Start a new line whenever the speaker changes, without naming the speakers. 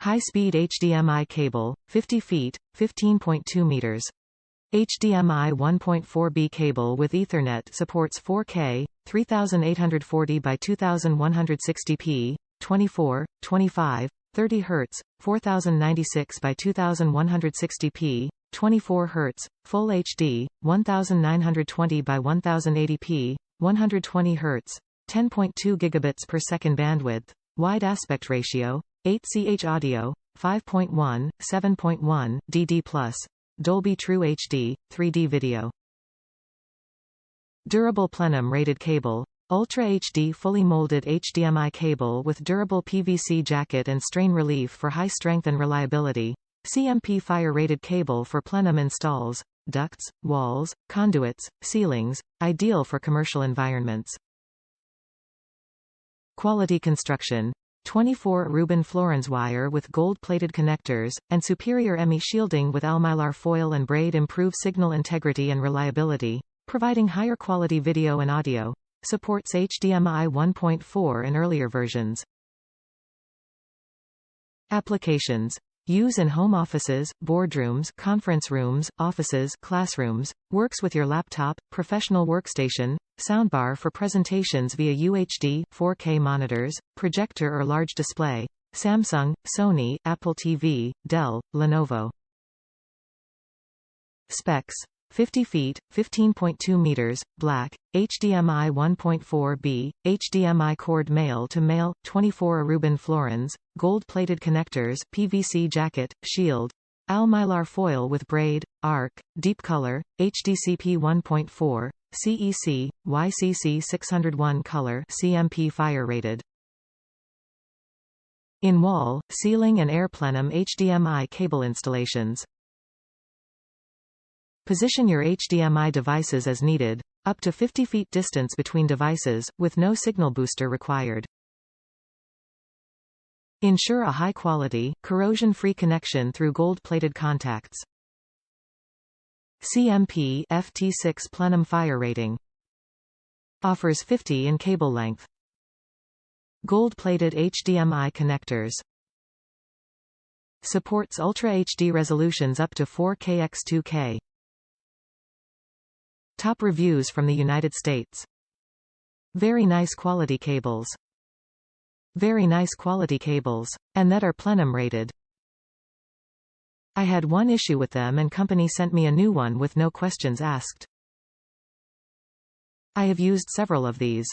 High-speed HDMI cable, 50 feet, 15.2 meters. HDMI 1.4b cable with Ethernet supports 4K, 3840 by 2160p, 24, 25, 30 Hz, 4096 by 2160p, 24 Hz, Full HD, 1920 by 1080p, 120 Hz, 10.2 gigabits per second bandwidth, wide aspect ratio, 8ch audio, 5.1, 7.1 DD+, Dolby TrueHD, 3D video. Durable Plenum rated cable, Ultra HD fully molded HDMI cable with durable PVC jacket and strain relief for high strength and reliability. CMP fire rated cable for plenum installs, ducts, walls, conduits, ceilings, ideal for commercial environments. Quality construction. 24 Reuben Florence wire with gold-plated connectors, and superior ME shielding with Al-Mylar foil and braid improve signal integrity and reliability, providing higher quality video and audio. Supports HDMI 1.4 and earlier versions. Applications. Use in home offices, boardrooms, conference rooms, offices, classrooms, works with your laptop, professional workstation, soundbar for presentations via UHD, 4K monitors, projector or large display, Samsung, Sony, Apple TV, Dell, Lenovo. Specs. 50 feet, 15.2 meters, black, HDMI 1.4b, HDMI cord male to male, 24 Reuben Florence, gold-plated connectors, PVC jacket, shield, Al-Mylar foil with braid, arc, deep color, HDCP 1.4, CEC, YCC 601 color, CMP fire rated. In-wall, ceiling and air plenum HDMI cable installations. Position your HDMI devices as needed, up to 50 feet distance between devices, with no signal booster required. Ensure a high-quality, corrosion-free connection through gold-plated contacts. CMP FT6 Plenum fire rating. Offers 50 in cable length. Gold-plated HDMI connectors. Supports Ultra HD resolutions up to 4K x 2K. Top reviews from the United States. Very nice quality cables. Very nice quality cables, and that are plenum rated. I had one issue with them and company sent me a new one with no questions asked. I have used several of these.